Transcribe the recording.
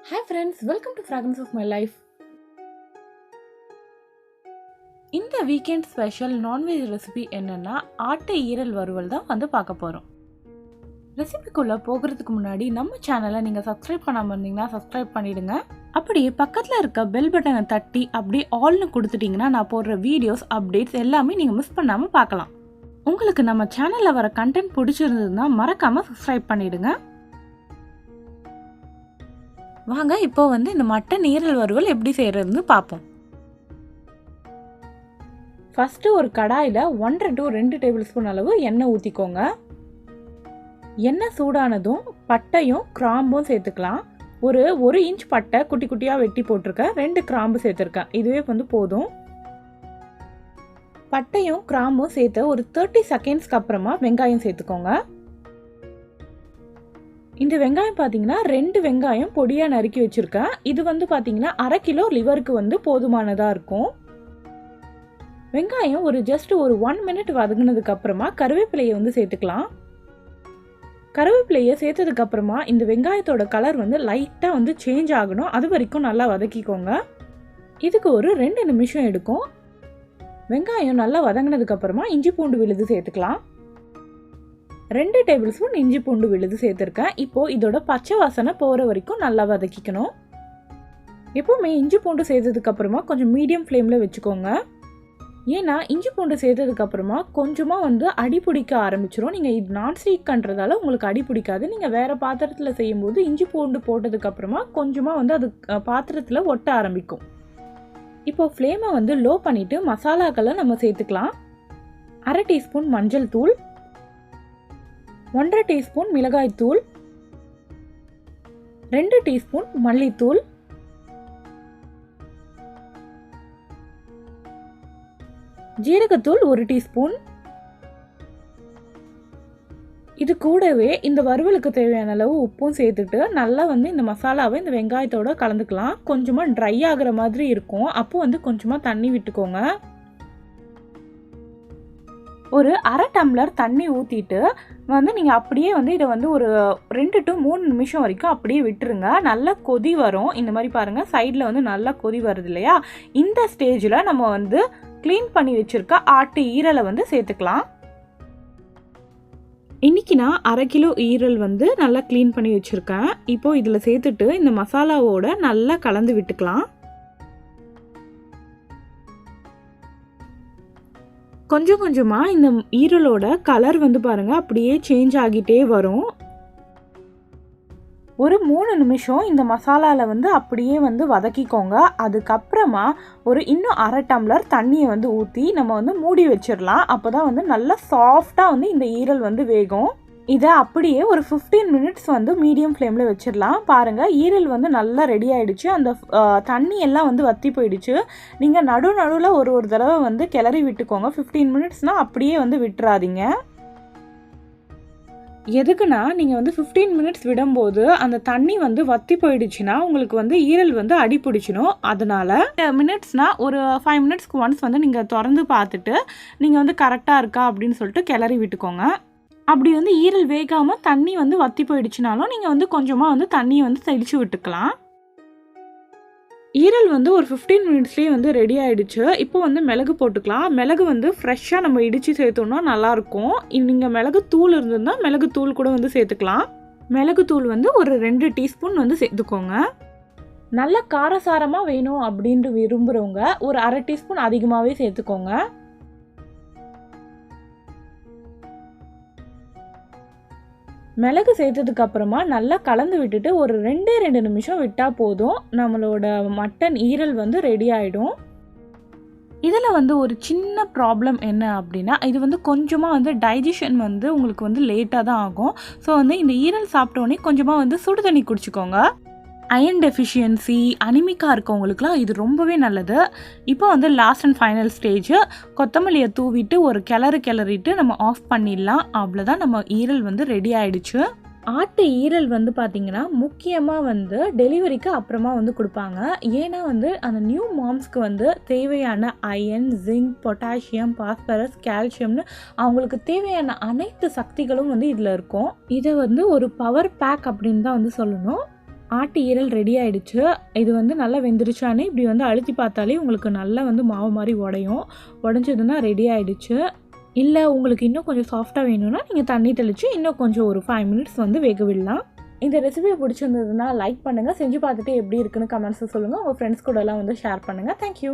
Hi friends, welcome to Fragrance of My Life. இந்த weekend special non veg recipe என்னன்னா ஆட்டை ஈரல் வறுவல் தான் வந்து பார்க்க போகிறோம். ரெசிபிக்குள்ளே போகிறதுக்கு முன்னாடி நம்ம சேனலை நீங்கள் சப்ஸ்கிரைப் பண்ணாமல் இருந்தீங்கன்னா சப்ஸ்கிரைப் பண்ணிவிடுங்க. அப்படியே பக்கத்தில் இருக்க பெல் பட்டனை தட்டி அப்படியே ஆல்னு கொடுத்துட்டிங்கன்னா நான் போடுற வீடியோஸ் அப்டேட்ஸ் எல்லாமே நீங்கள் மிஸ் பண்ணாமல் பார்க்கலாம். உங்களுக்கு நம்ம சேனலில் வர கண்டென்ட் பிடிச்சிருந்ததுன்னா மறக்காமல் சப்ஸ்கிரைப் பண்ணிவிடுங்க. வாங்க இப்போ வந்து இந்த மட்டன் ஈரல் வறுவல் எப்படி செய்கிறதுன்னு பார்ப்போம். ஃபஸ்ட்டு ஒரு கடாயில் 1.5 to 2 டேபிள் ஸ்பூன் அளவு எண்ணெய் ஊற்றிக்கோங்க. எண்ணெய் சூடானதும் பட்டையும் கிராம்பும் சேர்த்துக்கலாம். ஒரு 1 இன்ச் பட்டை குட்டி குட்டியாக வெட்டி போட்டிருக்கேன், 2 கிராம்பு சேர்த்துருக்கேன், இதுவே வந்து போதும். பட்டையும் கிராம்பும் சேர்த்து ஒரு 30 செகண்ட்ஸ்க்கு அப்புறமா வெங்காயம் சேர்த்துக்கோங்க. இந்த வெங்காயம் பார்த்தீங்கன்னா 2 வெங்காயம் பொடியாக நறுக்கி வச்சுருக்கேன். இது வந்து பார்த்தீங்கன்னா 1/2 கிலோ லிவருக்கு வந்து போதுமானதாக இருக்கும். வெங்காயம் ஜஸ்ட் ஒரு 1 மினிட் வதங்கினதுக்கு அப்புறமா கருவேப்பிலையை வந்து சேர்த்துக்கலாம். கருவேப்பிலையை சேர்த்ததுக்கு அப்புறமா இந்த வெங்காயத்தோட கலர் வந்து லைட்டாக வந்து சேஞ்ச் ஆகணும், அது வரைக்கும் நல்லா வதக்கிக்கோங்க. இதுக்கு ஒரு 2 நிமிஷம் எடுக்கும். வெங்காயம் நல்லா வதங்கினதுக்கு அப்புறமா இஞ்சி பூண்டு விழுது சேர்த்துக்கலாம். 2 டேபிள் ஸ்பூன் இஞ்சி பூண்டு விழுது சேர்த்துருக்கேன். இப்போது இதோட பச்சை வாசனை போகிற வரைக்கும் நல்லா வதக்கிக்கணும். எப்போவுமே இஞ்சி பூண்டு சேர்த்ததுக்கப்புறமா கொஞ்சம் மீடியம் ஃப்ளேமில் வச்சுக்கோங்க. ஏன்னா இஞ்சி பூண்டு சேர்த்ததுக்கப்புறமா கொஞ்சமாக வந்து அடி பிடிக்க ஆரம்பிச்சிடும். நீங்கள் இது நான்ஸ்டிக்ன்றதால உங்களுக்கு அடி பிடிக்காது. நீங்கள் வேறு பாத்திரத்தில் செய்யும்போது இஞ்சி பூண்டு போட்டதுக்கப்புறமா கொஞ்சமாக வந்து அது பாத்திரத்தில் ஒட்ட ஆரம்பிக்கும். இப்போது ஃப்ளேமை வந்து லோ பண்ணிவிட்டு மசாலாக்களை நம்ம சேர்த்துக்கலாம். 1/2 டீஸ்பூன் மஞ்சள் தூள், 1/2 டீஸ்பூன் மிளகாய் தூள், 2 டீஸ்பூன் மல்லித்தூள், ஜீரகத்தூள் 1 டீஸ்பூன். இது கூடவே இந்த வறுவலுக்கு தேவையான அளவு உப்பும் சேர்த்துட்டு நல்லா வந்து இந்த மசாலாவை இந்த வெங்காயத்தோட கலந்துக்கலாம். கொஞ்சமாக ட்ரை ஆகிற மாதிரி இருக்கும், அப்போ வந்து கொஞ்சமாக தண்ணி விட்டுக்கோங்க. ஒரு 1/2 டம்ளர் தண்ணி ஊற்றிட்டு வந்து நீங்கள் அப்படியே வந்து இதை வந்து ஒரு 2 to 3 நிமிஷம் வரைக்கும் அப்படியே விட்டுருங்க. நல்லா கொதி வரும். இந்த மாதிரி பாருங்கள், சைடில் வந்து நல்லா கொதி வருது இல்லையா? இந்த ஸ்டேஜில் நம்ம வந்து க்ளீன் பண்ணி வச்சுருக்க ஆட்டு ஈரலை வந்து சேர்த்துக்கலாம். இன்றைக்கி நான் 1/2 கிலோ ஈரல் வந்து நல்லா க்ளீன் பண்ணி வச்சுருக்கேன். இப்போது இதில் சேர்த்துட்டு இந்த மசாலாவோட நல்லா கலந்து விட்டுக்கலாம். கொஞ்சம் கொஞ்சமாக இந்த ஈரலோட கலர் வந்து பாருங்கள் அப்படியே சேஞ்ச் ஆகிட்டே வரும். ஒரு 3 நிமிஷம் இந்த மசாலாவில் வந்து அப்படியே வந்து வதக்கிக்கோங்க. அதுக்கப்புறமா இன்னும் 1/2 டம்ளர் தண்ணியை வந்து ஊற்றி நம்ம வந்து மூடி வச்சிடலாம். அப்போ தான் வந்து நல்லா சாஃப்டாக வந்து இந்த ஈரல் வந்து வேகும். இதை அப்படியே ஒரு 15 மினிட்ஸ் வந்து மீடியம் ஃப்ளேமில் வச்சிடலாம். பாருங்கள், ஈரல் வந்து நல்லா ரெடி ஆகிடுச்சு. அந்த தண்ணி எல்லாம் வந்து வற்றி போயிடுச்சு. நீங்கள் நடுவில் ஒரு தடவை வந்து கிளறி விட்டுக்கோங்க. 15 மினிட்ஸ்னால் அப்படியே வந்து விட்டுறாதீங்க. எதுக்குன்னா நீங்கள் வந்து 15 மினிட்ஸ் விடும்போது அந்த தண்ணி வந்து வற்றி போயிடுச்சுன்னா உங்களுக்கு வந்து ஈரல் வந்து அடி பிடிச்சிடும். அதனால் மினிட்ஸ்னால் ஒரு 5 மினிட்ஸ்க்கு ஒன்ஸ் வந்து நீங்கள் திறந்து பார்த்துட்டு நீங்கள் வந்து கரெக்டாக இருக்கா அப்படின்னு சொல்லிட்டு கிளறி விட்டுக்கோங்க. அப்படி வந்து ஈரல் வேகாமல் தண்ணி வந்து வற்றி போயிடுச்சுனாலும் நீங்கள் வந்து கொஞ்சமாக வந்து தண்ணியை வந்து தெளித்து விட்டுக்கலாம். ஈரல் வந்து ஒரு 15 மினிட்ஸ்லேயே வந்து ரெடி ஆகிடுச்சு. இப்போ வந்து மிளகு போட்டுக்கலாம். மிளகு வந்து ஃப்ரெஷ்ஷாக நம்ம இடித்து சேர்த்தோம்னா நல்லாயிருக்கும். நீங்கள் மிளகு தூள் இருந்ததுன்னா மிளகு தூள் கூட வந்து சேர்த்துக்கலாம். மிளகு தூள் வந்து ஒரு 2 டீஸ்பூன் வந்து சேர்த்துக்கோங்க. நல்ல காரசாரமாக வேணும் அப்படின்ட்டு விரும்புகிறவங்க ஒரு 1/2 டீஸ்பூன் அதிகமாகவே சேர்த்துக்கோங்க. மிளகு சேர்த்ததுக்கு அப்புறமா நல்லா கலந்து விட்டுட்டு ஒரு 2 நிமிஷம் விட்டால் போதும். நம்மளோட மட்டன் ஈரல் வந்து ரெடி ஆகிடும். இதில் வந்து ஒரு சின்ன ப்ராப்ளம் என்ன அப்படின்னா, இது வந்து கொஞ்சமாக வந்து டைஜஷன் வந்து உங்களுக்கு வந்து லேட்டாக தான் ஆகும். ஸோ வந்து இந்த ஈரல் சாப்பிட்டோன்னே கொஞ்சமாக வந்து சுடு தண்ணி குடிச்சிக்கோங்க. அயன் டெஃபிஷியன்சி, அனிமிக்காக இருக்கவங்களுக்குலாம் இது ரொம்பவே நல்லது. இப்போ வந்து லாஸ்ட் அண்ட் ஃபைனல் ஸ்டேஜ், கொத்தமல்லியை தூவிட்டு ஒரு கிளறிட்டு நம்ம ஆஃப் பண்ணிடலாம். அவ்வளோதான், நம்ம ஈரல் வந்து ரெடி ஆகிடுச்சு. ஆட்டு ஈரல் வந்து பார்த்திங்கன்னா முக்கியமாக வந்து டெலிவரிக்கு அப்புறமா வந்து கொடுப்பாங்க. ஏன்னா வந்து அந்த நியூ மாம்ஸ்க்கு வந்து தேவையான அயன், ஜிங்க், பொட்டாசியம், பாஸ்பரஸ், கால்சியம்னு அவங்களுக்கு தேவையான அனைத்து சக்திகளும் வந்து இதில் இருக்கும். இதை வந்து ஒரு பவர் பேக் அப்படின்னு தான் வந்து சொல்லணும். ஆட்டு ஈரல் ரெடி ஆகிடுச்சு. இது வந்து நல்லா வெந்துருச்சானே இப்படி வந்து அழுத்தி பார்த்தாலே உங்களுக்கு நல்லா வந்து மாவு மாதிரி உடையும். உடஞ்சதுன்னா ரெடி ஆகிடுச்சு. இல்லை உங்களுக்கு இன்னும் கொஞ்சம் சாஃப்டாக வேணும்னா நீங்கள் தண்ணி தெளித்து இன்னும் கொஞ்சம் ஒரு 5 மினிட்ஸ் வந்து வேக விடலாம். இந்த ரெசிபியை பிடிச்சிருந்ததுன்னா லைக் பண்ணுங்கள். செஞ்சு பார்த்துட்டு எப்படி இருக்குன்னு கமெண்ட்ஸில் சொல்லுங்கள். உங்கள் ஃப்ரெண்ட்ஸ் கூடலாம் வந்து ஷேர் பண்ணுங்கள். தேங்க்யூ.